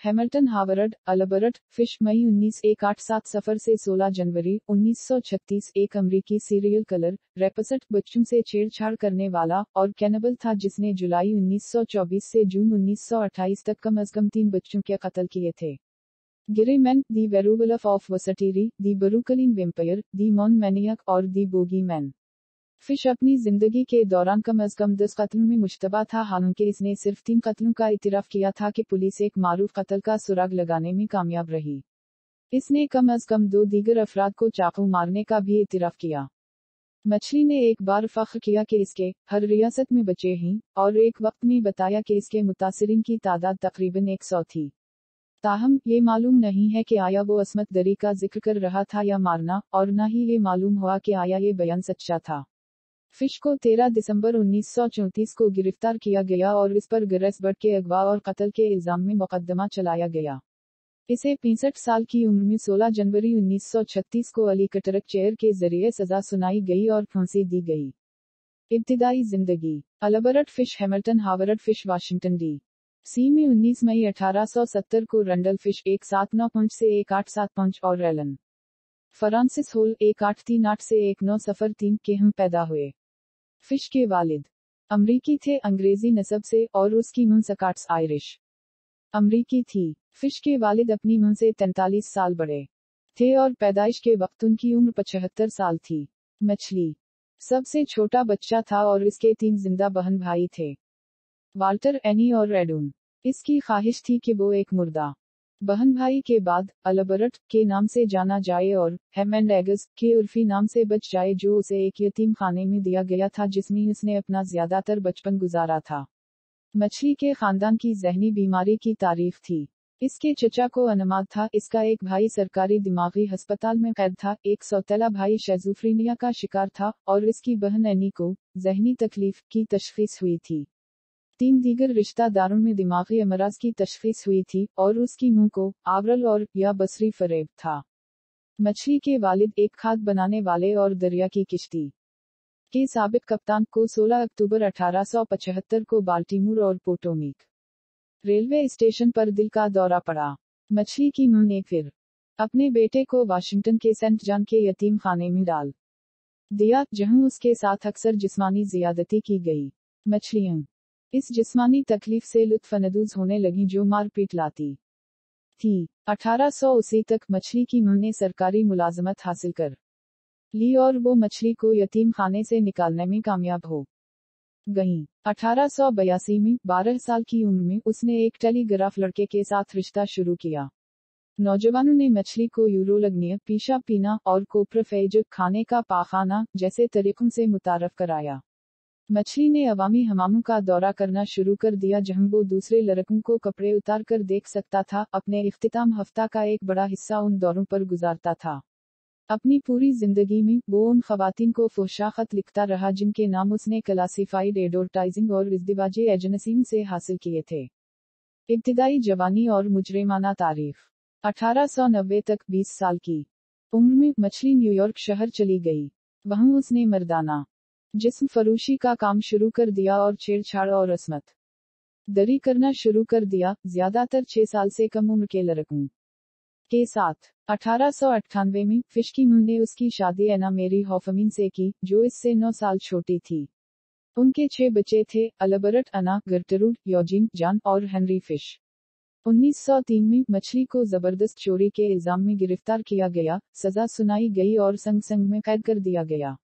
Hamilton Howard, Albert fish मई 1987 सफर से 16 जनवरी 1936 एक अमरीकी सीरियल कलर, रेपसेट बच्चों से छेड़छाड़ करने वाला और कैनिबल था जिसने जुलाई 1924 से जून 1928 तक कम अज कम 3 बच्चों के कत्ल किए थे। Grey man, the werewolf of Wysteria, the Brooklyn vampire, the moon maniac और दी बोगी मैन। फिश अपनी जिंदगी के दौरान कम अज कम 10 कत्लों में मुश्तबा था, हालांकि इसने सिर्फ 3 कत्लों का इतिराफ किया था कि पुलिस एक मारूफ कत्ल का सुराग लगाने में कामयाब रही। इसने कम अज कम 2 दीगर अफराद को चाकू मारने का भी इतिराफ किया। मछली ने एक बार फख्र किया कि इसके हर रियासत में बच्चे हैं, और एक वक्त में बताया कि इसके मुतासिरीन की तादाद तकरीबन 100 थी। ताहम, ये मालूम नहीं है कि आया वो असमत दरी का जिक्र कर रहा था या मारना, और न ही ये मालूम हुआ कि आया ये बयान सच्चा था। फिश को 13 दिसंबर 1934 को गिरफ्तार किया गया और इस पर गिरेसबर्ग के अगवा और कत्ल के इल्जाम में मुकदमा चलाया गया। इसे 65 साल की उम्र में 16 जनवरी 1936 को अली कटरक चेयर के जरिए सजा सुनाई गई और फांसी दी गई। इब्तिदाई जिंदगी। Albert Fish Hamilton Howard Fish Washington D C में 19 मई 1870 को रंडल फिश 1795 से 1875 और एलन फ्रांसिस होल 1838 से 1903 के हम पैदा हुए। फिश के वालिद अमरीकी थे, अंग्रेजी नस्ब से, और उसकी मां स्कॉट्स आयरिश अमरीकी थी। फिश के वालिद अपनी मां से 43 साल बड़े थे और पैदाइश के वक्त उनकी उम्र 75 साल थी। मछली सबसे छोटा बच्चा था और इसके 3 जिंदा बहन भाई थे, वाल्टर, एनी और रेडून। इसकी ख्वाहिश थी कि वो एक मुर्दा बहन भाई के बाद अल्बर्ट के नाम से जाना जाए और हेमेंडेगस के उर्फी नाम से बच जाए, जो उसे एक यतीम खाने में दिया गया था जिसमें उसने अपना ज्यादातर बचपन गुजारा था। मछली के खानदान की जहनी बीमारी की तारीफ थी। इसके चचा को अनमाद था, इसका एक भाई सरकारी दिमागी अस्पताल में कैद था, एक सौतेला भाई शेज़ोफ्रीनिया का शिकार था, और इसकी बहन एनी को जहनी तकलीफ की तशखीस हुई थी। 3 दीगर रिश्तेदारों में दिमागी अमराज की तशखीस हुई थी, और उसकी मुंह को आवरल और या बसरी फरेब था। मछली के वालिद एक खाद बनाने वाले और दरिया की किश्ती के साबिक कप्तान को 16 अक्टूबर 1875 को बाल्टीमोर और पोटोमिक रेलवे स्टेशन पर दिल का दौरा पड़ा। मछली की मां ने फिर अपने बेटे को वाशिंगटन के सेंट जॉन के यतीम खाने में डाल दिया, जहां उसके साथ अक्सर जिस्मानी जियादती की गई। मछलियां इस जिस्मानी तकलीफ से लुत्फानंदोज होने लगी जो मार पीट लाती थी। 1880 तक मछली की मां ने सरकारी मुलाजमत हासिल कर ली और वो मछली को यतीम खाने से निकालने में कामयाब हो गई। 1882 में 12 साल की उम्र में उसने एक टेलीग्राफ लड़के के साथ रिश्ता शुरू किया। नौजवानों ने मछली को यूरोलग्निया, पीशा पीना और कोप्रफेज खाने का पाखाना जैसे तरीकों से मुतारफ कराया। मछली ने अवामी हमामों का दौरा करना शुरू कर दिया जहां वो दूसरे लड़कों को कपड़े उतार कर देख सकता था। अपने इख्तिताम हफ्ता का एक बड़ा हिस्सा उन दौरों पर गुजारता था। अपनी पूरी जिंदगी में वो उन खवातीन को फुहशा खत लिखता रहा जिनके नाम उसने क्लासिफाइड एडवर्टाइजिंग और इज़्दिवाजी एजेंसियों से हासिल किए थे। इब्तिदाई जवानी और मुजरिमाना तारीफ। 1890 तक 20 साल की उम्र में मछली न्यूयॉर्क शहर चली गई। वहां उसने मर्दाना जिस्म फरोशी का काम शुरू कर दिया और छेड़छाड़ और असमत दरी करना शुरू कर दिया, ज्यादातर 6 साल से कम उम्र के लड़कों के साथ। 1898 में फिश की मां ने उसकी शादी एना मेरी हॉफमिन से की, जो इससे 9 साल छोटी थी। उनके 6 बच्चे थे, अल्बर्ट, अना, गर्टरूड, योजीन, जॉन और हेनरी फिश। 1903 में मछली को जबरदस्त चोरी के इल्जाम में गिरफ्तार किया गया, सजा सुनाई गई और संग संग में कैद कर दिया गया।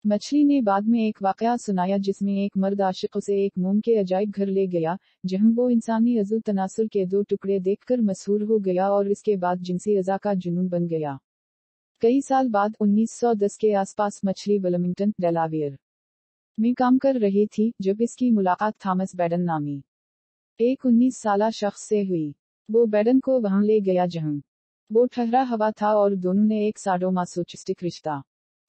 मछली ने बाद में एक वाकया सुनाया जिसमें एक मर्द आशिक उसे एक मोम के अजायब घर ले गया, जहां वो इंसानी अज़ू तनासुर के 2 टुकड़े देखकर मशहूर हो गया और इसके बाद जिनसी अज़ा का जुनून बन गया। कई साल बाद 1910 के आसपास मछली विलमिंगटन, डेलावेयर में काम कर रही थी जब इसकी मुलाकात थॉमस बेडन नामी एक 19 साला शख्स से हुई। वो बेडन को वहां ले गया जहां वो ठहरा हुआ था और दोनों ने एक साडोमासोचिस्टिक रिश्ता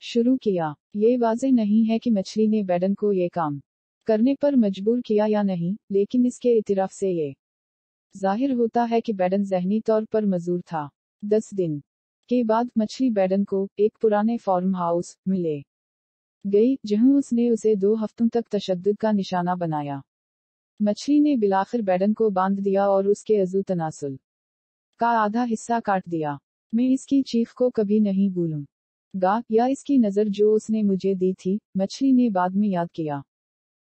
शुरू किया। ये वाज़ेह नहीं है कि मछली ने बेडन को ये काम करने पर मजबूर किया या नहीं, लेकिन इसके इतिराफ से ये जाहिर होता है कि बेडन ज़हनी तौर पर मजबूर था। 10 दिन के बाद मछली बेडन को एक पुराने फार्म हाउस में ले गई, जहां उसने उसे 2 हफ्तों तक तशद्दुद का निशाना बनाया। मछली ने बिलाखिर बेडन को बांध दिया और उसके अज़ू तनासुल का आधा हिस्सा काट दिया। मैं इसकी चीख को कभी नहीं भूलूंगा, या इसकी नज़र जो उसने मुझे दी थी, मछली ने बाद में याद किया।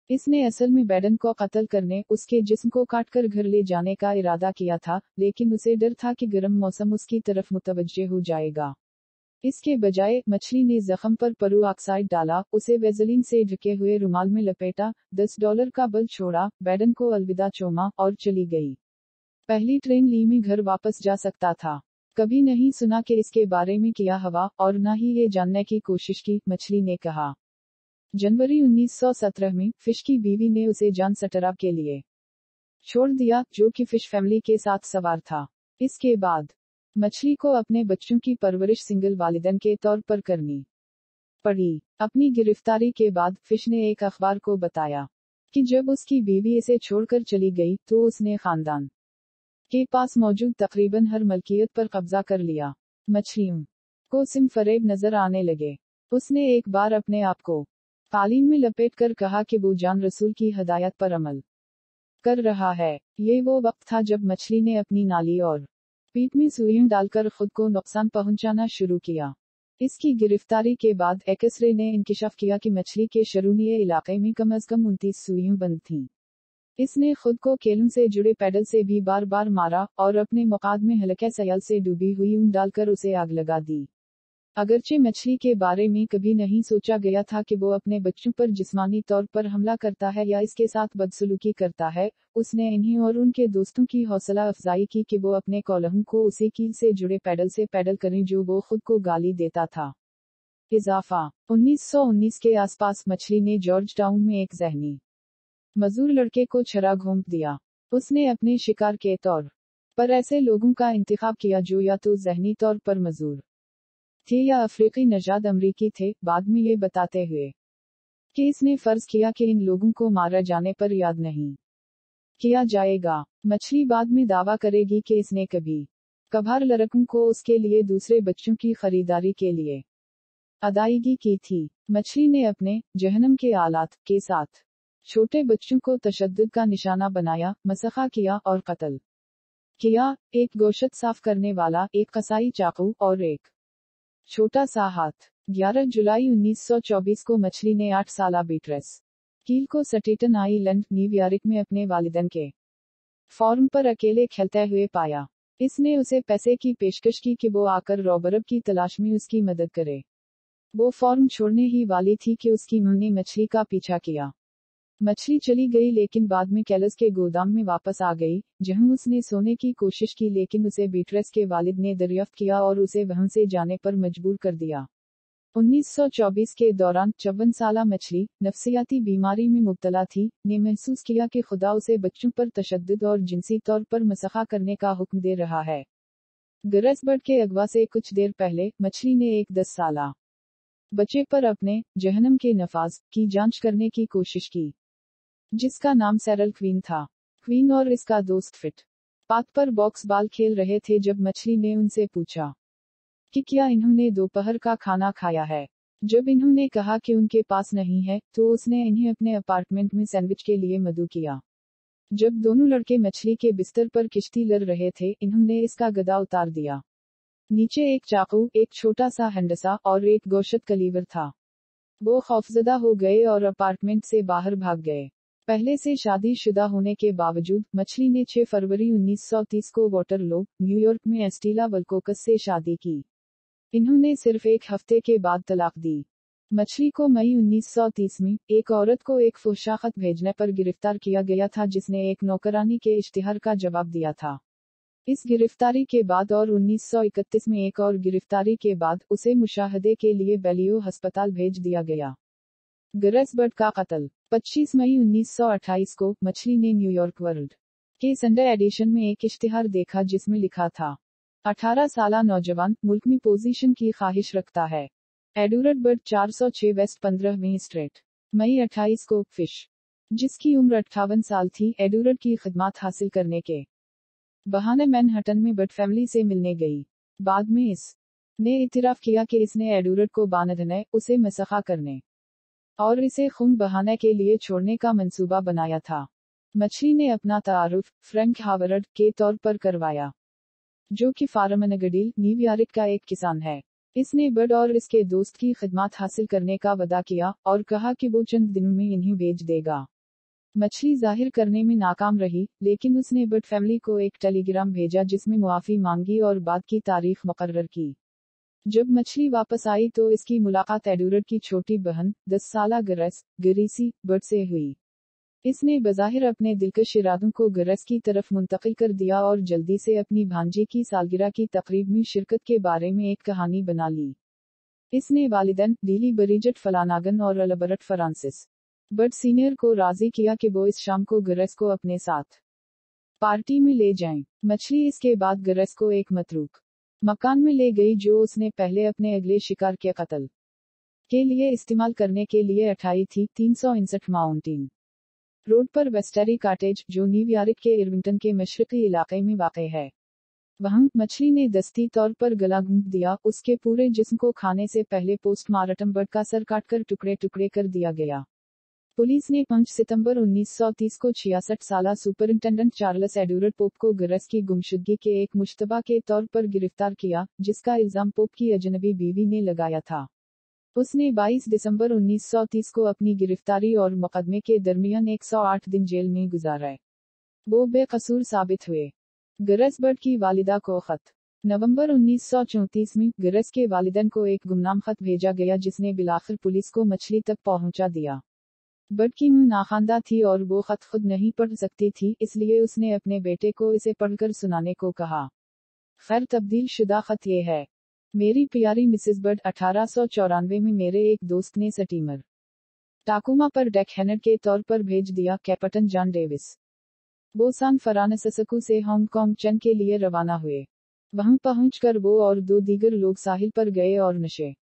इसने असल में बैडन को कत्ल करने, उसके जिस्म को काटकर घर ले जाने का इरादा किया था, लेकिन उसे डर था कि गर्म मौसम उसकी तरफ मुतवज्जे हो जाएगा। इसके बजाय मछली ने जख्म पर परु ऑक्साइड डाला, उसे वेजलिन से ढके हुए रुमाल में लपेटा, $10 का बिल छोड़ा, बैडन को अलविदा चोमा और चली गई। पहली ट्रेन ली में घर वापस जा सकता था। कभी नहीं सुना कि इसके बारे में किया हवा, और न ही ये जानने की कोशिश की, मछली ने कहा। जनवरी 1917 में फिश की बीवी ने उसे जॉन सटराब के लिए छोड़ दिया, जो कि फिश फैमिली के साथ सवार था। इसके बाद मछली को अपने बच्चों की परवरिश सिंगल वालिदैन के तौर पर करनी पड़ी। अपनी गिरफ्तारी के बाद फिश ने एक अखबार को बताया कि जब उसकी बीवी इसे छोड़कर चली गई तो उसने खानदान के पास मौजूद तकरीबन हर मलकियत पर कब्जा कर लिया। मछलियों को सिम फरेब नजर आने लगे। उसने एक बार अपने आप को कालीन में लपेट कर कहा कि वो जान रसूल की हदायत पर अमल कर रहा है। ये वो वक्त था जब मछली ने अपनी नाली और पीठ में सुइयां डालकर खुद को नुकसान पहुंचाना शुरू किया। इसकी गिरफ्तारी के बाद एक्सरे ने इंकिशाफ किया कि मछली के शरूनीय इलाके में कम अज कम 29 सुइयां बंद थीं। इसने खुद को केलों से जुड़े पैडल से भी बार बार मारा और अपने मुकाद में हल्के सयाल से डूबी हुई ऊन डालकर उसे आग लगा दी। अगरचे मछली के बारे में कभी नहीं सोचा गया था कि वो अपने बच्चों पर जिस्मानी तौर पर हमला करता है या इसके साथ बदसलूकी करता है, उसने इन्हीं और उनके दोस्तों की हौसला अफजाई की कि वो अपने कौलहों को उसी कील से जुड़े पैडल से पैडल करें जो वो खुद को गाली देता था। इजाफा 1919 के आसपास मछली ने जॉर्ज टाउन में एक जहनी मजदूर लड़के को छरा घोंप दिया। उसने अपने शिकार के तौर पर ऐसे लोगों का इंतखाब किया जो या तो जहनी तौर पर मजदूर थे या अफ्रीकी नजाद अमरीकी थे, बाद में ये बताते हुए कि इसने फर्ज किया कि इन लोगों को मारा जाने पर याद नहीं किया जाएगा। मछली बाद में दावा करेगी कि इसने कभी कभार लड़कों को उसके लिए दूसरे बच्चों की खरीदारी के लिए अदायगी की थी। मछली ने अपने जहन्नम के आलात के साथ छोटे बच्चों को तशद्दुद का निशाना बनाया, मसखा किया और कत्ल किया। एक गोश्त साफ करने वाला, एक कसाई चाकू और एक छोटा सा हाथ। 11 जुलाई 1924 को मछली ने 8 साला बीट्रेस कील को स्टेटन आइलैंड, न्यूयॉर्क में अपने वालिदैन के फॉर्म पर अकेले खेलते हुए पाया। इसने उसे पैसे की पेशकश की कि वो आकर रॉबरब की तलाश में उसकी मदद करे। वो फॉर्म छोड़ने ही वाली थी कि उसकी मां ने मछली का पीछा किया। मछली चली गई लेकिन बाद में कैलस के गोदाम में वापस आ गई, जहां उसने सोने की कोशिश की लेकिन उसे बीट्रेस के वालिद ने दरियाफ्त किया और उसे वहां से जाने पर मजबूर कर दिया। 1924 के दौरान 54 साला मछली नफसियाती बीमारी में मुब्तला थी, ने महसूस किया कि खुदा उसे बच्चों पर तशद्दुद और जिनसी तौर पर मसखा करने का हुक्म दे रहा है। गरसबर्ड के अगवा से कुछ देर पहले मछली ने एक 10 साला बच्चे पर अपने जहन्नम के नफाज की जांच करने की कोशिश की, जिसका नाम सैरल क्वीन था। क्वीन और इसका दोस्त फिट पाथ पर बॉक्स बॉल खेल रहे थे जब मछली ने उनसे पूछा कि क्या इन्होंने दोपहर का खाना खाया है। जब इन्होंने कहा कि उनके पास नहीं है, तो उसने इन्हें अपने अपार्टमेंट में सैंडविच के लिए मदऊ किया। जब दोनों लड़के मछली के बिस्तर पर किश्ती लड़ रहे थे, इन्होंने इसका गदा उतार दिया। नीचे एक चाकू, एक छोटा सा हंडसा और एक गोश्त कलीवर था। वो खौफजदा हो गए और अपार्टमेंट से बाहर भाग गए। पहले से शादीशुदा होने के बावजूद मछली ने 6 फरवरी 1930 को वाटरलो, न्यूयॉर्क में एस्टीला वल्कोकस से शादी की। इन्होंने सिर्फ एक हफ्ते के बाद तलाक दी। मछली को मई 1930 में एक औरत को एक फुहशा खत भेजने पर गिरफ्तार किया गया था जिसने एक नौकरानी के इश्तिहार का जवाब दिया था। इस गिरफ्तारी के बाद और 1931 में एक और गिरफ्तारी के बाद उसे मुशाहदे के लिए बेलियो अस्पताल भेज दिया गया। गरसबर्ड का कत्ल 25 मई 1928 को मछली ने न्यूयॉर्क वर्ल्ड के संडे एडिशन में एक इश्तिहार देखा जिसमें लिखा था, 18 साला नौजवान मुल्क में पोजीशन की ख्वाहिश रखता है। एडुअर्ड बर्ड 406 वेस्ट 15वीं स्ट्रीट। मई 28 को फिश, जिसकी उम्र 58 साल थी, एडुअर्ड की खिदमत हासिल करने के बहाने मैनहट्टन में बर्ड फैमिली से मिलने गई। बाद में ने इतिराफ किया कि इसने एडुअर्ड को बांधने, उसे मसखा करने और इसे खून बहाने के लिए छोड़ने का मंसूबा बनाया था। मछली ने अपना तारुफ फ्रैंक हावर्ड के तौर पर करवाया। जो कि फारमनगडील, न्यूयॉर्क का एक किसान है। इसने बड और इसके दोस्त की खिदमत हासिल करने का वादा किया और कहा कि वो चंद दिनों में इन्हें बेच देगा। मछली जाहिर करने में नाकाम रही, लेकिन उसने बड फैमिली को एक टेलीग्राम भेजा जिसमें मुआफी मांगी और बाद की तारीख मुकर्रर की। जब मछली वापस आई तो इसकी मुलाकात एडवर्ड की छोटी बहन 10 साला ग्रेसी बड से हुई। इसने बज़ाहिर अपने दिलकश इरादों को ग्रेस की तरफ मुंतकिल कर दिया और जल्दी से अपनी भांजे की सालगिरह की तकरीब में शिरकत के बारे में एक कहानी बना ली। इसने वालिदैन डीली बरीजट फलानागन और अल्बर्ट फ्रांसिस बड सीनियर को राजी किया कि वो इस शाम को ग्रेस को अपने साथ पार्टी में ले जाएं। मछली इसके बाद ग्रेस को एक मतरूक मकान में ले गई जो उसने पहले अपने अगले शिकार के कत्ल के लिए इस्तेमाल करने के लिए उठाई थी। 359 माउंटेन रोड पर वेस्टेरी कॉटेज, जो न्यूयॉर्क के इर्विंगटन के मशरकी इलाके में वाक़ है। वहां मछली ने दस्ती तौर पर गला घूंट दिया। उसके पूरे जिस्म को खाने से पहले पोस्टमार्टम बड का सर काटकर टुकड़े टुकड़े कर दिया गया। पुलिस ने 5 सितंबर 1930 को 66 साला सुपरिंटेंडेंट चार्ल्स एडवर्ड पोप को ग्रेस की गुमशुदगी के एक मुश्तबा के तौर पर गिरफ्तार किया, जिसका इल्जाम पोप की अजनबी बीवी ने लगाया था। उसने 22 दिसंबर 1930 को अपनी गिरफ्तारी और मुकदमे के दरमियान 108 दिन जेल में गुजारे। वो बेकसूर साबित हुए। ग्रेस बड की वालिदा को खत। नवंबर 1934 में ग्रेस के वालिदैन को एक गुमनाम खत भेजा गया जिसने बिलाखिर पुलिस को मछली तक पहुंचा दिया। बड की मुंह नाखांदा थी और वो खत खुद नहीं पढ़ सकती थी, इसलिए उसने अपने बेटे को इसे पढ़कर सुनाने को कहा। खैर तब्दील शुदा खत ये है। मेरी प्यारी मिसेस बड, 1894 में मेरे एक दोस्त ने स्टीमर टाकुमा पर डेकहैंड के तौर पर भेज दिया। Captain John Davis. वो सान फ्रांसिस्को से हांगकांग चन के लिए रवाना हुए। वहां पहुंचकर वो और 2 दीगर लोग साहिल पर गए और नशे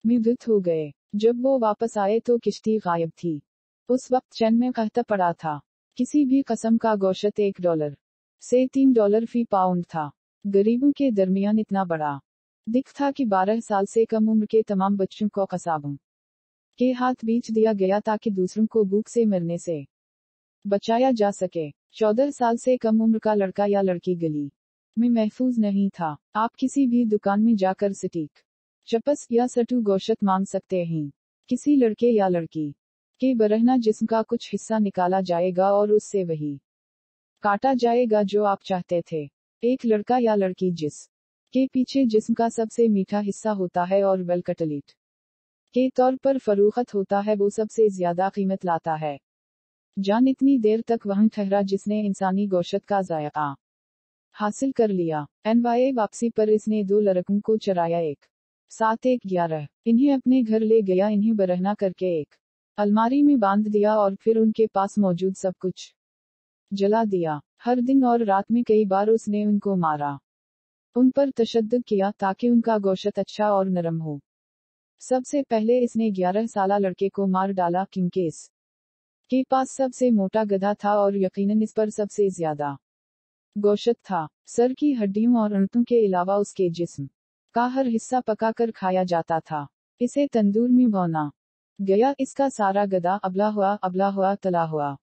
में धुत हो गए। जब वो वापस आए तो किश्ती गायब थी। उस वक्त चन में कहता पड़ा था। किसी भी कस्म का गोश्त $1 से $3 फी पाउंड था। गरीबों के दरमियान इतना बड़ा दिख था कि 12 साल से कम उम्र के तमाम बच्चों को कसाबों के हाथ बेच दिया गया ताकि दूसरों को भूख से मरने से बचाया जा सके। 14 साल से कम उम्र का लड़का या लड़की गली में महफूज नहीं था। आप किसी भी दुकान में जाकर स्टीक, चपस या सटू गोश्त मांग सकते हैं। किसी लड़के या लड़की के बरहना जिस्म का कुछ हिस्सा निकाला जाएगा और उससे वही काटा जाएगा जो आप चाहते थे। एक लड़का या लड़की जिस के पीछे जिस्म का सबसे मीठा हिस्सा होता है और वेल कटलेट के तौर पर फरोख्त होता है, वो सबसे ज्यादा कीमत लाता है। जान इतनी देर तक वहां ठहरा जिसने इंसानी गोश्त का जायका हासिल कर लिया। एनवाए वापसी पर इसने 2 लड़कों को चराया, एक 7 एक 11। इन्हें अपने घर ले गया। इन्हें बरहना करके एक अलमारी में बांध दिया और फिर उनके पास मौजूद सब कुछ जला दिया। हर दिन और रात में कई बार उसने उनको मारा, उन पर तशद्दुद किया ताकि उनका गोश्त अच्छा और नरम हो। सबसे पहले इसने 11 साला लड़के को मार डाला क्योंकि इस के पास सबसे मोटा गधा था और यकीनन इस पर सबसे ज्यादा गोश्त था। सर की हड्डियों और अंतों के अलावा उसके जिस्म का हर हिस्सा पकाकर खाया जाता था। इसे तंदूर में भौना गया। इसका सारा गधा अबला हुआ तला हुआ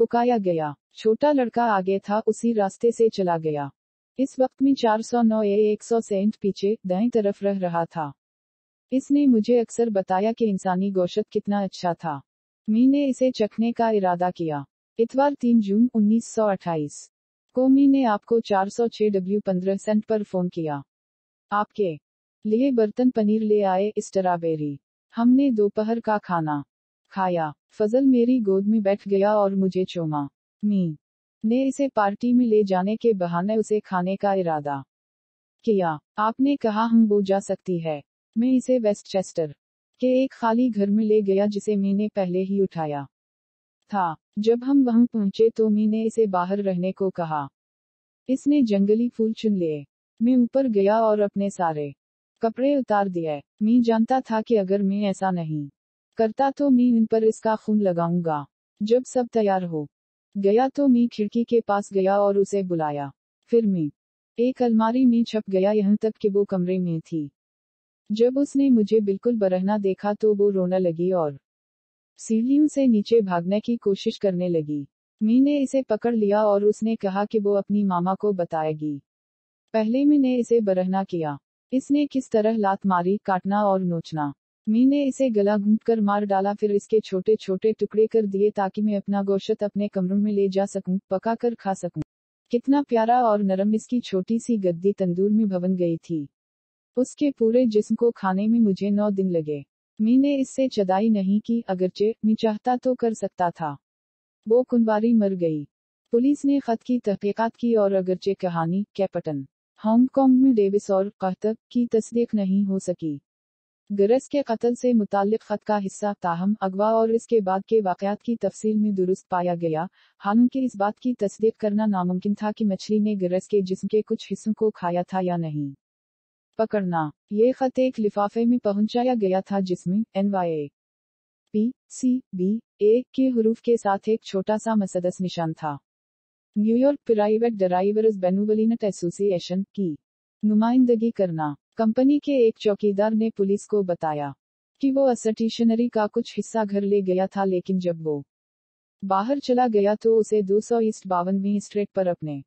पकाया गया। छोटा लड़का आगे था, उसी रास्ते से चला गया। इस वक्त में 409 100 सेंट पीछे दाएं तरफ रह रहा था। इसने मुझे अक्सर बताया कि इंसानी गोश्त कितना अच्छा था। मैंने इसे चखने का इरादा किया। इतवार 3 जून 1928 को मैंने आपको 406 15 सेंट पर फोन किया। आपके लिए बर्तन पनीर ले आए, स्ट्रॉबेरी। हमने दोपहर का खाना खाया। फजल मेरी गोद में बैठ गया और मुझे चूमा। मी ने इसे पार्टी में ले जाने के बहाने उसे खाने का इरादा किया। आपने कहा हम वो जा सकती है। मैं इसे वेस्टचेस्टर के एक खाली घर में ले गया जिसे मैंने पहले ही उठाया था। जब हम वहां पहुंचे तो मैंने इसे बाहर रहने को कहा। इसने जंगली फूल चुन लिए। मैं ऊपर गया और अपने सारे कपड़े उतार दिए। मैं जानता था कि अगर मैं ऐसा नहीं करता तो मैं इन पर इसका खून लगाऊंगा। जब सब तैयार हो गया तो मैं खिड़की के पास गया और उसे बुलाया। फिर मैं एक अलमारी में छुप गया यहाँ तक कि वो कमरे में थी। जब उसने मुझे बिल्कुल बरहना देखा तो वो रोने लगी और सीढ़ियों से नीचे भागने की कोशिश करने लगी। मैंने इसे पकड़ लिया और उसने कहा कि वो अपनी मामा को बताएगी। पहले मी ने इसे बरहना किया। इसने किस तरह लात मारी, काटना और नोचना। मी ने इसे गला घूंटकर मार डाला, फिर इसके छोटे छोटे टुकड़े कर दिए ताकि मैं अपना गोश्त अपने कमरों में ले जा सकूं, पका कर खा सकूं। कितना प्यारा और नरम इसकी छोटी सी गद्दी तंदूर में भवन गई थी। उसके पूरे जिस्म को खाने में मुझे 9 दिन लगे। मी ने इससे चदाई नहीं की, अगरचे मी चाहता तो कर सकता था। वो कुंवारी मर गई। पुलिस ने खत की तहकीकात की और अगरचे कहानी कैप्टन हांगकांग में डेविस और कहतब की तस्दीक नहीं हो सकी। गिरस के कत्ल से मुताल्लिक खत का हिस्सा ताहम अगवा और इसके बाद के वाक़यात की तफसील में दुरुस्त पाया गया, हालांकि इस बात की तस्दीक करना नामुमकिन था कि मछली ने गिरस के जिस्म के कुछ हिस्सों को खाया था या नहीं। पकड़ना। ये खत एक लिफाफे में पहुंचाया गया था जिसमें NYAPCBA के हुरूफ के साथ एक छोटा सा मसदस निशान था। New York private drivers benevolent association की नुमाइंदगी करना। कंपनी के एक चौकीदार ने पुलिस को बताया कि वो स्टेशनरी का कुछ हिस्सा घर ले गया था, लेकिन जब वो बाहर चला गया तो उसे 200 ईस्ट 52वीं स्ट्रीट पर अपने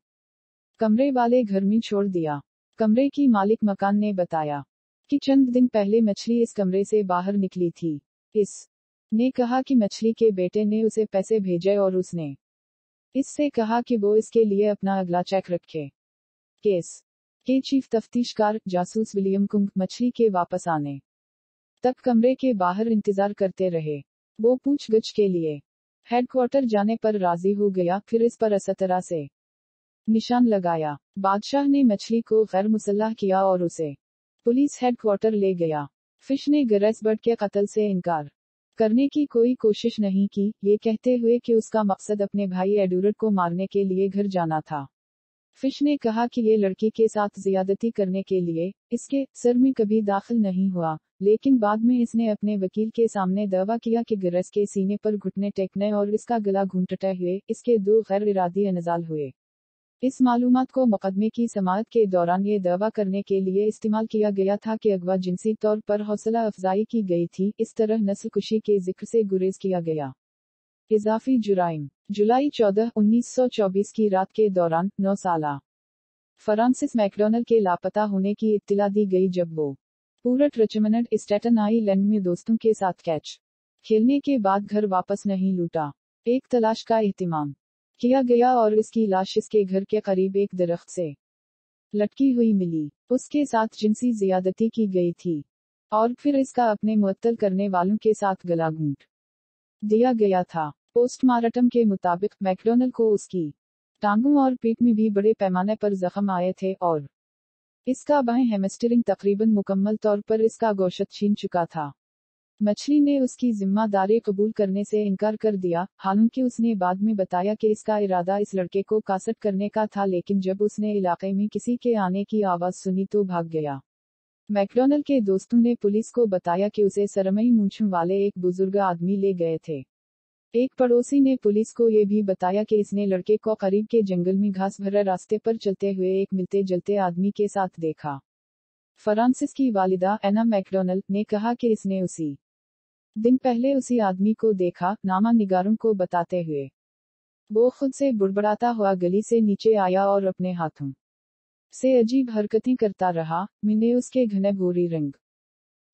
कमरे वाले घर में छोड़ दिया। कमरे की मालिक मकान ने बताया कि चंद दिन पहले मछली इस कमरे से बाहर निकली थी। इस ने कहा कि मछली के बेटे ने उसे पैसे भेजे और उसने इससे कहा कि वो इसके लिए अपना अगला चेक रखे। केस के चीफ तफ्तीशकार जासूस विलियम कुंग मछली के वापस आने तक कमरे के बाहर इंतजार करते रहे। वो पूछगछ के लिए हेडक्वार्टर जाने पर राजी हो गया, फिर इस पर इस तरह से निशान लगाया। बादशाह ने मछली को गैर मुसल्लह किया और उसे पुलिस हेडक्वार्टर ले गया। फिश ने गिरेसबर्ग के कत्ल से इनकार करने की कोई कोशिश नहीं की, ये कहते हुए कि उसका मकसद अपने भाई एडवर्ड को मारने के लिए घर जाना था। फिश ने कहा कि ये लड़की के साथ ज्यादती करने के लिए इसके सर में कभी दाखिल नहीं हुआ, लेकिन बाद में इसने अपने वकील के सामने दावा किया कि गिरस के सीने पर घुटने टेकने और इसका गला घूंटते हुए इसके 2 गैर इरादी इन्जाल हुए। इस मालूमात को मुकदमे की समाअत के दौरान ये दावा करने के लिए इस्तेमाल किया गया था कि अगवा जिनसी तौर पर हौसला अफजाई की गई थी, इस तरह नस्ल कुशी के जिक्र से गुरेज किया गया। इजाफी जुराइम। जुलाई 14, 1924 की रात के दौरान 9 साला फ्रांसिस मैकडोनल के लापता होने की इत्तिला दी गई जब वो पूरट रिचमंड स्टेटन आइलैंड में दोस्तों के साथ कैच खेलने के बाद घर वापस नहीं लौटा। एक तलाश का एहतिमाम किया गया और इसकी लाश इसके घर के करीब एक दरख्त से लटकी हुई मिली। उसके साथ जिनसी ज्यादती की गई थी और फिर इसका अपने मुअत्तल करने वालों के साथ गला घूंट दिया गया था। पोस्टमार्टम के मुताबिक मैकडोनल को उसकी टांगों और पीठ में भी बड़े पैमाने पर जख्म आए थे और इसका बाएं हेमस्टरिंग तकरीबन मुकम्मल तौर पर इसका गोश्त छीन चुका था। मछली ने उसकी जिम्मेदारी कबूल करने से इनकार कर दिया, हालांकि उसने बाद में बताया कि इसका इरादा इस लड़के को कासट करने का था, लेकिन जब उसने इलाके में किसी के आने की आवाज सुनी तो भाग गया। मैकडोनल के दोस्तों ने पुलिस को बताया कि उसे सरमई मूंछों वाले एक बुजुर्ग आदमी ले गए थे। एक पड़ोसी ने पुलिस को यह भी बताया कि इसने लड़के को करीब के जंगल में घास भरे रास्ते पर चलते हुए एक मिलते जुलते आदमी के साथ देखा। फ्रांसिस की वालिदा एना मैकडोनल ने कहा कि इसने उसी दिन पहले उसी आदमी को देखा। नामा निगारों को बताते हुए वो खुद से बुड़बड़ाता हुआ गली से नीचे आया और अपने हाथों से अजीब हरकतें करता रहा। मैंने उसके घने भूरी रंग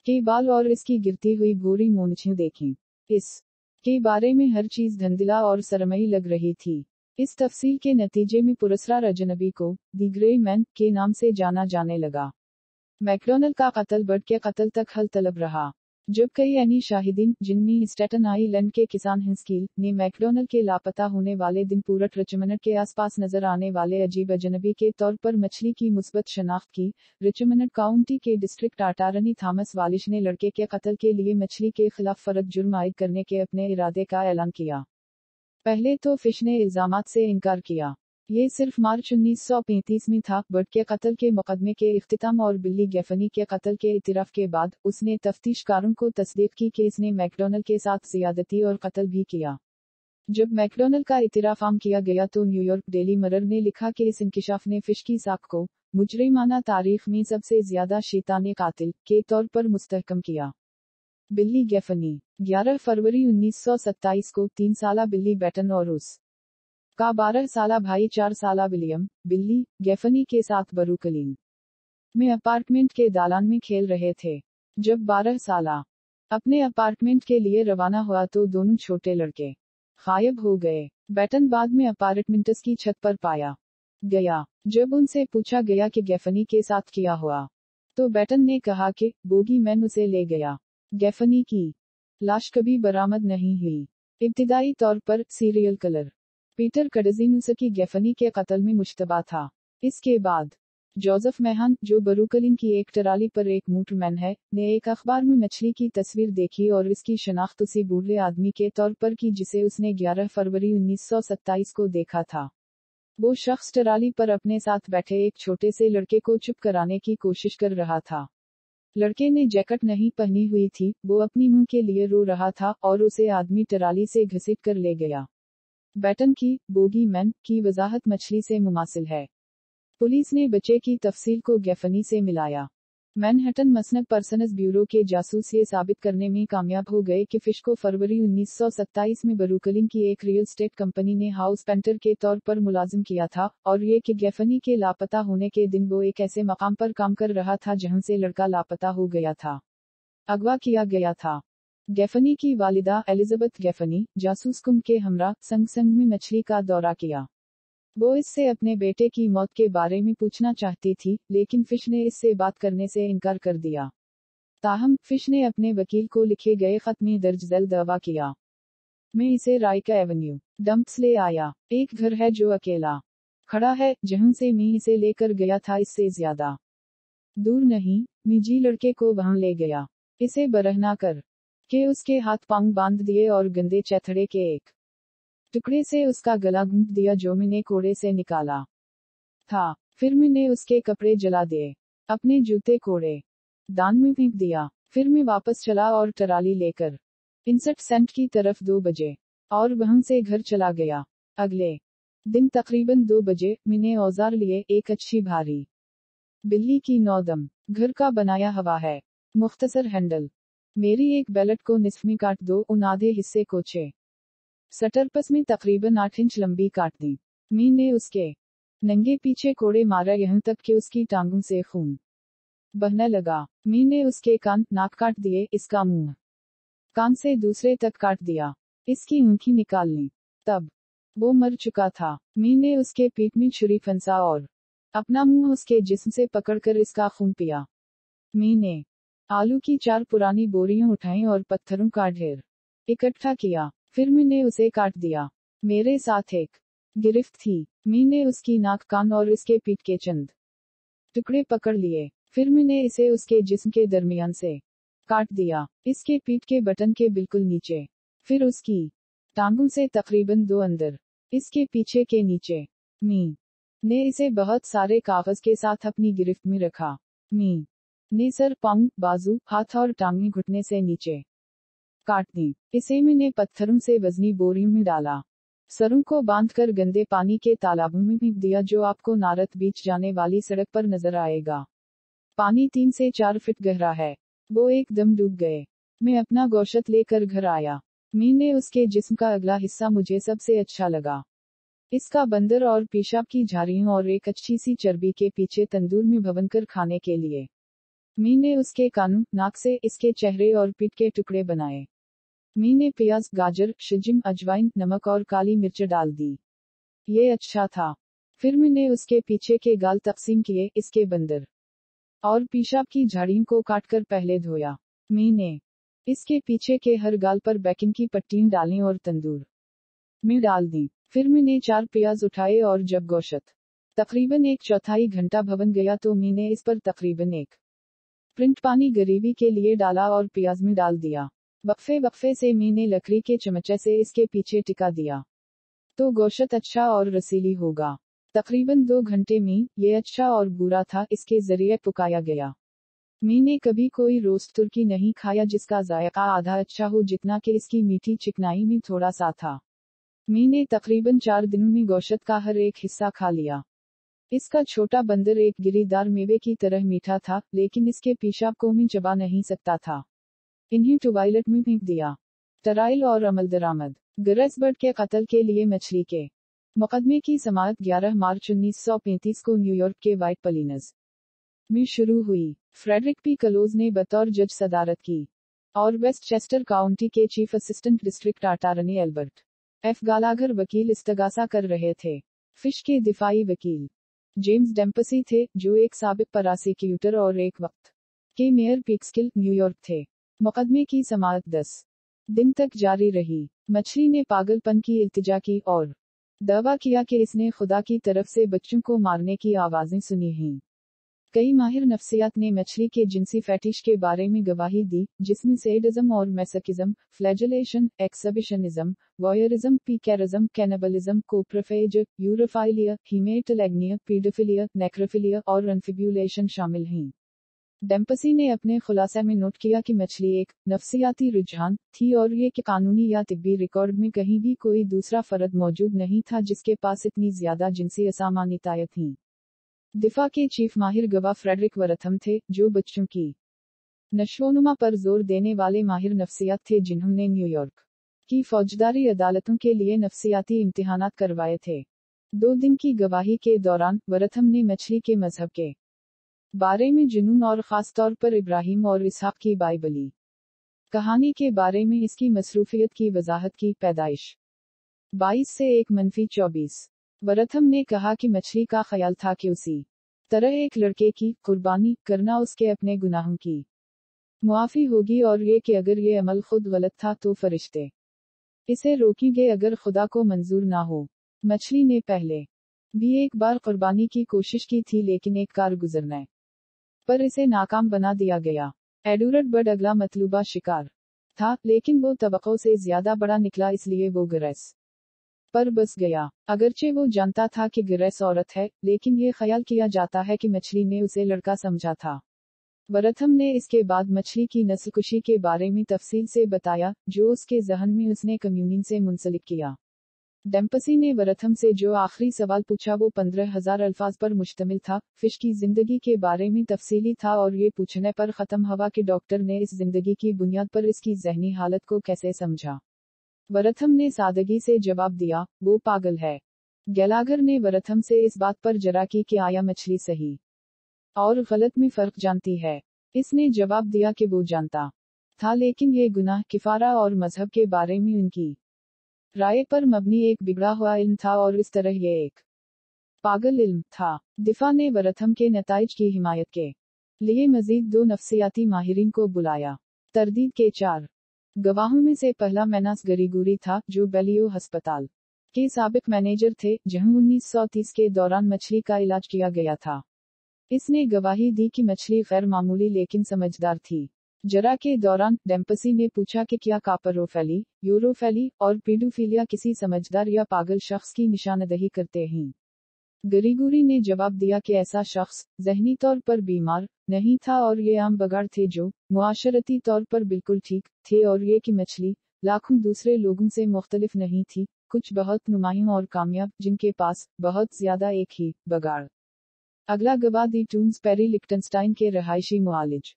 के बाल और इसकी गिरती हुई भूरी मूंछें देखीं। इस के बारे में हर चीज धंधला और सरमई लग रही थी। इस तफसील के नतीजे में पुरस्कार अजनबी को दी ग्रे मैन के नाम से जाना जाने लगा। मैकडोनल का कत्ल बर्ड के कत्ल तक हल तलब रहा, जब कई ऐनी शाहिदीन, जिनमें स्टेटन आइलैंड के किसान हिंस्कील, ने मैकडोनल के लापता होने वाले दिन पूरट रिचमंड के आसपास नजर आने वाले अजीब अजनबी के तौर पर मछली की मुस्बत शनाख्त की। रिचमंड काउंटी के डिस्ट्रिक्ट अटारनी थॉमस वालिश ने लड़के के कत्ल के लिए मछली के खिलाफ फर्द जुर्म आयद करने के अपने इरादे का ऐलान किया। पहले तो फिश ने इल्जामात से इनकार किया। ये सिर्फ मार्च 1935 में था। बर्ड के कत्ल के मुकदमे के इख्तिताम और बिल्ली गैफनी के कत्ल के इतराफ के बाद उसने तफ्तीशकारों को तस्दीक की कि इसने मैकडोनल के साथ ज्यादती और कत्ल भी किया। जब मैकडोनल का इतराफ आम किया गया तो न्यूयॉर्क डेली मिरर ने लिखा कि इस इंकिशाफ ने फिश की साख को मुजरिमाना तारीख में सबसे ज्यादा शैतानी कातिल के तौर पर मुस्तहकम किया। बिल्ली गैफनी 11 फरवरी 1927 को 3 साला बिल्ली बैटन और उस का 12 साला भाई 4 साला विलियम, बिल्ली, गैफनी के साथ ब्रुकलिन में अपार्टमेंट के दालान में खेल रहे थे। जब 12 साला अपने अपार्टमेंट के लिए रवाना हुआ तो दोनों छोटे लड़के गायब हो गए। बैटन बाद में अपार्टमेंट्स की छत पर पाया गया। जब उनसे पूछा गया कि गैफनी के साथ क्या हुआ, तो बैटन ने कहा कि बोगी मैन उसे ले गया। गैफनी की लाश कभी बरामद नहीं हुई। इब्तिदाई तौर पर सीरियल किलर पीटर कड़जिनुसकी गैफनी के कत्ल में मुश्तबा था। इसके बाद जोसेफ मेहन, जो ब्रुकलिन की एक ट्राली पर एक मूटरमैन है, ने एक अखबार में मछली की तस्वीर देखी और इसकी शनाख्त उसी बूढ़े आदमी के तौर पर की जिसे उसने 11 फरवरी 1927 को देखा था। वो शख्स ट्राली पर अपने साथ बैठे एक छोटे से लड़के को चुप कराने की कोशिश कर रहा था। लड़के ने जैकेट नहीं पहनी हुई थी, वो अपनी मुंह के लिए रो रहा था और उसे आदमी ट्राली से घसीट कर ले गया। बैटन की बोगी मैन की वजाहत मछली से मुमासिल है। पुलिस ने बच्चे की तफसील को गैफनी से मिलाया। मैनहट्टन मसनद पर्सनस ब्यूरो के जासूस ये साबित करने में कामयाब हो गए कि फिश को फरवरी 1927 में ब्रुकलिन की एक रियल एस्टेट कंपनी ने हाउस पेंटर के तौर पर मुलाजिम किया था, और ये कि गैफनी के लापता होने के दिन वो एक ऐसे मकाम पर काम कर रहा था जहां से लड़का लापता हो गया था, अगवा किया गया था। गैफनी की वालिदा एलिजाबेथ गैफनी जासूस कुम के हमरा संग संग में मछली का दौरा किया। वो इससे अपने बेटे की मौत के बारे में पूछना चाहती थी, लेकिन फिश ने इससे बात करने से इनकार कर दिया। ताहम फिश ने अपने वकील को लिखे गए खत में दर्ज झैल दावा किया। मैं इसे राइका एवेन्यू डंप्स ले आया। एक घर है जो अकेला खड़ा है, जहां से मैं इसे लेकर गया था इससे ज्यादा दूर नहीं। मिजी लड़के को वहां ले गया, इसे बरहना कर के उसके हाथ पांव बांध दिए और गंदे चैथड़े के एक टुकड़े से उसका गला गूंथ दिया जो मैंने कोड़े से निकाला था। फिर मैंने उसके कपड़े जला दिए, अपने जूते कोड़े दान में फेंक दिया। फिर मैं वापस चला और ट्राली लेकर 65 सेंट की तरफ 2 बजे और वहां से घर चला गया। अगले दिन तकरीबन 2 बजे मैंने औजार लिए, एक अच्छी भारी बिल्ली की नौदम घर का बनाया हवा है, मुख्तसर हैंडल। मेरी एक बैलेट को निस्फ में काट दो, उन आधे हिस्से को 6 सटरपस में तकरीबन 8 इंच लंबी काट दी। मी ने उसके नंगे पीछे कोड़े मारा यहाँ तक कि उसकी टांगों से खून बहने लगा। मी ने उसके कान नाक काट दिए, इसका मुंह कान से दूसरे तक काट दिया, इसकी ऊँखी निकाल ली। तब वो मर चुका था। मी ने उसके पीठ में छुरी फंसा और अपना मुंह उसके जिस्म से पकड़कर इसका खून पिया। मी ने आलू की 4 पुरानी बोरियां उठाई और पत्थरों का ढेर इकट्ठा किया। फिर मैंने उसे काट दिया। मेरे साथ एक गिरफ्त थी। मैंने उसकी नाक, कान और इसके पीठ के चंद टुकड़े पकड़ लिए। फिर मैंने इसे उसके जिस्म के दरमियान से काट दिया, इसके पीठ के बटन के बिल्कुल नीचे। फिर उसकी टांगों से तकरीबन 2 अंदर, इसके पीछे के नीचे। मी ने इसे बहुत सारे कागज के साथ अपनी गिरफ्त में रखा। मी ने सर, पांव, बाजू, हाथ और टांगें घुटने से नीचे काट दी। इसे मैंने पत्थरों से वजनी बोरियों में डाला। सरों को बांधकर गंदे पानी के तालाबों में फेंक दिया जो आपको नारत बीच जाने वाली सड़क पर नजर आएगा। पानी 3 से 4 फीट गहरा है। वो एकदम डूब गए। मैं अपना गोश्त लेकर घर आया। मैंने उसके जिस्म का अगला हिस्सा मुझे सबसे अच्छा लगा। इसका बंदर और पेशाब की झाड़ियों और एक अच्छी सी चर्बी के पीछे तंदूर में भवनकर खाने के लिए। मैंने उसके कानों, नाक से इसके चेहरे और पीठ के टुकड़े बनाए। मैंने प्याज, गाजर, शिजिम, अजवाइन, नमक और काली मिर्च डाल दी। ये अच्छा था। फिर मैंने उसके पीछे के गाल तकसीम किए, इसके बंदर और पेशाब की झाड़ियों को काटकर पहले धोया। मैंने इसके पीछे के हर गाल पर बेकिंग की पट्टियां डालीं और तंदूर में डाल दी। फिर मैंने 4 प्याज उठाए और जब गोश्त तकरीबन 1/4 घंटा भवन गया तो मैंने इस पर तकरीबन 1 प्रिंट पानी ग्रेवी के लिए डाला और प्याज में डाल दिया। वक्फे वक्फे से मैंने लकड़ी के चमचे से इसके पीछे टिका दिया, तो गोश्त अच्छा और रसीली होगा। तकरीबन 2 घंटे में ये अच्छा और बुरा था, इसके जरिए पकाया गया। मैंने कभी कोई रोस्ट तुर्की नहीं खाया जिसका जायका आधा अच्छा हो जितना कि इसकी मीठी चिकनाई में थोड़ा सा था। मैंने तकरीबन 4 दिनों में गोश्त का हर एक हिस्सा खा लिया। इसका छोटा बंदर एक गिरीदार मेवे की तरह मीठा था, लेकिन इसके पेशाब को मैं चबा नहीं सकता था। इन्हें टॉयलेट में फेंक दिया। ट्रायल और अमल दरामद। ग्रेसबर्ड के कत्ल के लिए मछली के मुकदमे की समाअत 11 मार्च 1935 को न्यूयॉर्क के व्हाइट पलिनज में शुरू हुई। फ्रेडरिक पी कलोज ने बतौर जज सदारत की और वेस्टचेस्टर काउंटी के chief assistant district attorney Elbert F Gallagher वकील इस्तगासा कर रहे थे। फिश के दिफाई वकील जेम्स डेम्पसी थे, जो एक साबिक प्रोसिक्यूटर और एक वक्त के मेयर पिक्सकिल, न्यूयॉर्क थे। मुकदमे की समाअत 10 दिन तक जारी रही। मछली ने पागलपन की इल्तिजा की और दावा किया कि इसने खुदा की तरफ से बच्चों को मारने की आवाजें सुनी हैं। कई माहिर नफ्सियात ने मछली के जिनसी फैटिश के बारे में गवाही दी, जिसमें सेडिज्म और masochism, flagellation, exhibitionism, voyeurism, piquerism, cannibalism, coprophagy, urophilia, haematolagnia, paedophilia, necrophilia और अनफिब्यूलेशन शामिल हैं। डेम्पसी ने अपने खुलासे में नोट किया कि मछली एक नफ्सियाती रुझान थी और ये कि कानूनी या तिब्बी रिकॉर्ड में कहीं भी कोई दूसरा फर्द मौजूद नहीं था जिसके पास इतनी ज्यादा जिनसी असामान्यताएं थीं। दिफा के चीफ माहिर गवाह फ्रेडरिक वरथम थे, जो बच्चों की नशोनुमा पर जोर देने वाले माहिर नफ्सियात थे जिन्होंने न्यूयॉर्क की फौजदारी अदालतों के लिए नफ्सियाती इम्तिहानात करवाए थे। 2 दिन की गवाही के दौरान वरथम ने मछली के मजहब के बारे में जुनून और खास तौर पर इब्राहिम और इसहाक की बाइबली कहानी के बारे में इसकी मसरूफियत की वजाहत की। पैदाइश 22 से 1-24। वरथम ने कहा कि मछली का ख्याल था कि उसी तरह एक लड़के की कुर्बानी करना उसके अपने गुनाहों की मुआफी होगी और ये कि अगर ये अमल खुद गलत था तो फरिश्ते इसे रोकेंगे अगर खुदा को मंजूर ना हो। मछली ने पहले भी एक बार कुर्बानी की कोशिश की थी लेकिन एक कार गुजरने पर इसे नाकाम बना दिया गया। एडुअर्ड बर्ड अगला मतलूबा शिकार था, लेकिन वो तवक्को से ज्यादा बड़ा निकला, इसलिए वो ग्रेस पर बस गया। अगरचे वो जानता था कि ग्रेस औरत है, लेकिन ये ख्याल किया जाता है कि मछली ने उसे लड़का समझा था। वरथम ने इसके बाद मछली की नस्लकुशी के बारे में तफसील से बताया, जो उसके जहन में उसने कम्युनिन से मुंसलिक किया। डेम्पसी ने वरथम से जो आखिरी सवाल पूछा वो 15,000 अल्फाज पर मुश्तमिल था। फिश की जिंदगी के बारे में तफसीली था और ये पूछने पर खत्म हुआ कि डॉक्टर ने इस जिंदगी की बुनियाद पर इसकी जहनी हालत को कैसे समझा। वरथम ने सादगी से जवाब दिया, वो पागल है। गैलागर ने वरथम से इस बात पर जरा की कि आया मछली सही और गलत में फर्क जानती है। इसने जवाब दिया कि वो जानता था, लेकिन ये गुनाह, किफारा और मजहब के बारे में उनकी राय पर मबनी एक बिगड़ा हुआ इल्म था और इस तरह ये एक पागल इल्म था। दिफा ने वरथम के नताइज की हिमायत के लिए मजीद 2 नफ्सियाती माहिरीन को बुलाया। तरदीद के 4 गवाहों में से पहला मैनास गरीगुरी था, जो बेलियो अस्पताल के साबिक मैनेजर थे, जहां 1930 के दौरान मछली का इलाज किया गया था। इसने गवाही दी कि मछली गैर मामूली लेकिन समझदार थी। जरा के दौरान डेम्पसी ने पूछा कि क्या कापरोफैली, यूरोफैली और पीडोफिलिया किसी समझदार या पागल शख्स की निशानदही करते हैं। गरीगुरी ने जवाब दिया कि ऐसा शख्स जहनी तौर पर बीमार नहीं था और ये आम बगाड़ थे जो मुआशरती तौर पर बिल्कुल ठीक थे, और ये कि मछली लाखों दूसरे लोगों से मुख्तलिफ नहीं थी, कुछ बहुत नुमायां और कामयाब, जिनके पास बहुत ज्यादा एक ही बगाड़। अगला गवाह दी टूम्स पेरी लिक्टनस्टाइन के रहायशी मुआलिज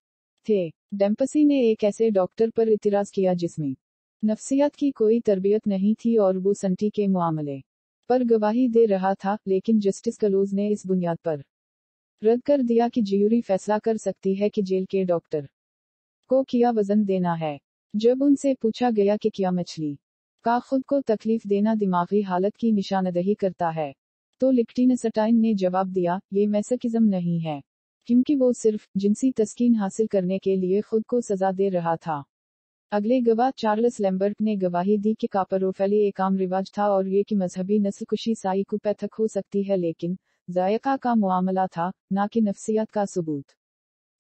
थे। डेम्पसी ने एक ऐसे डॉक्टर पर इतिराज किया जिसमें नफ्सियात की कोई तरबियत नहीं थी और वो संटी के मामले पर गवाही दे रहा था, लेकिन जस्टिस कलोज ने इस बुनियाद पर रद्द कर दिया कि ज्यूरी फैसला कर सकती है कि जेल के डॉक्टर को क्या वजन देना है। जब उनसे पूछा गया कि क्या मछली का खुद को तकलीफ देना दिमागी हालत की निशानदही करता है, तो लिक्टनस्टाइन ने जवाब दिया, ये मैसोकिज्म नहीं है, क्योंकि वो सिर्फ जिनसी तस्कीन हासिल करने के लिए खुद को सजा दे रहा था। अगले गवाह चार्ल्स लैम्बर्ट ने गवाही दी कि कापरोफैली एक आम रिवाज था और ये कि मजहबी नस्लकुशी साइकोपैथिक हो सकती है, लेकिन जायका का मामला था, ना कि नफ्सियात का सबूत।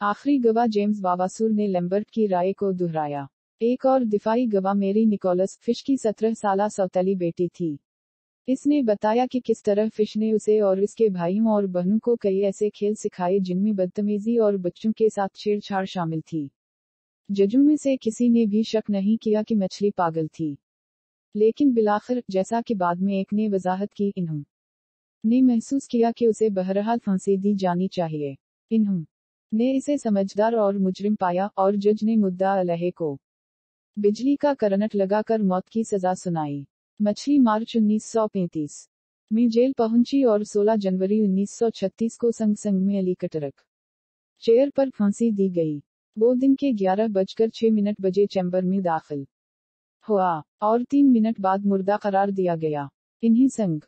आखिरी गवाह जेम्स वावासूर ने लैम्बर्ट की राय को दोहराया। एक और दिफाई गवाह मेरी निकोलस, फिश की 17 साला सौतेली बेटी थी। इसने बताया कि किस तरह फिश ने उसे और इसके भाइयों और बहनों को कई ऐसे खेल सिखाए जिनमें बदतमीजी और बच्चों के साथ छेड़छाड़ शामिल थी। जजों में से किसी ने भी शक नहीं किया कि मछली पागल थी, लेकिन बिलाखिर, जैसा कि बाद में एक ने वजाहत की, इन्होंने महसूस किया कि उसे बहरहाल फांसी दी जानी चाहिए। इन्होंने इसे समझदार और मुजरिम पाया और जज ने मुद्दा अलैह को बिजली का करंट लगाकर मौत की सजा सुनाई। मछली मार्च 1935। में जेल पहुंची और 16 जनवरी 1936 को संग संग में अलीकटरक चेयर पर फांसी दी गई। वो दिन के 11:06 बजे चैम्बर में दाखिल हुआ और 3 मिनट बाद मुर्दा करार दिया गया। इन्हीं संग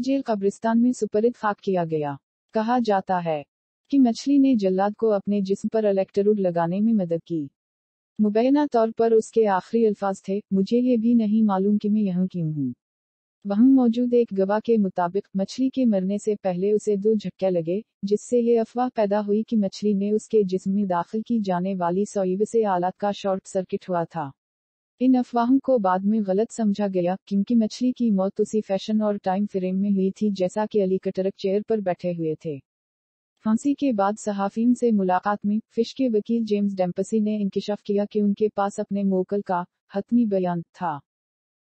जेल कब्रिस्तान में सुपरद खाक किया गया। कहा जाता है कि मछली ने जल्लाद को अपने जिस्म पर इलेक्ट्रोड लगाने में मदद की। मुबैना तौर पर उसके आखिरी अल्फाज थे, मुझे ये भी नहीं मालूम कि मैं यहाँ क्यों हूँ। वहाँ मौजूद एक गवाह के मुताबिक मछली के मरने से पहले उसे 2 झटके लगे, जिससे ये अफवाह पैदा हुई कि मछली ने उसके जिस्म में दाखिल की जाने वाली सोइब से आलात का शॉर्ट सर्किट हुआ था। इन अफवाहों को बाद में गलत समझा गया, क्योंकि मछली की मौत उसी फैशन और टाइम फ्रेम में हुई थी जैसा कि अलीकटरक चेयर पर बैठे हुए थे। फांसी के बाद सहाफियों से मुलाकात में फिश के वकील जेम्स डेम्पसी ने इंकिशाफ किया कि उनके पास अपने मोकल का हतमी बयान था।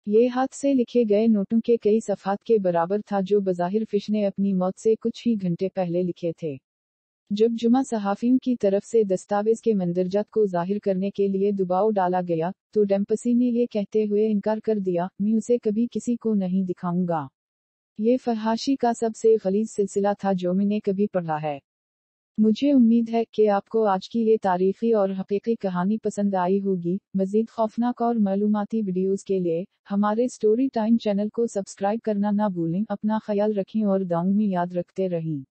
ये हाथ से लिखे गए नोटों के कई सफ़हात के बराबर था जो बज़ाहिर फिश ने अपनी मौत से कुछ ही घंटे पहले लिखे थे। जब जुमा सहाफियों की तरफ से दस्तावेज के मंदरजात को जाहिर करने के लिए दबाव डाला गया, तो डेम्पसी ने ये कहते हुए इनकार कर दिया, मैं उसे कभी किसी को नहीं दिखाऊंगा। ये फहाशी का सबसे गलीज सिलसिला था जो मैंने कभी पढ़ा है। मुझे उम्मीद है कि आपको आज की ये तारीखी और हकीकी कहानी पसंद आई होगी। मज़ीद खौफनाक और मालूमाती वीडियोस के लिए हमारे स्टोरी टाइम चैनल को सब्सक्राइब करना ना भूलें। अपना ख्याल रखें और दुआओं में याद रखते रहें।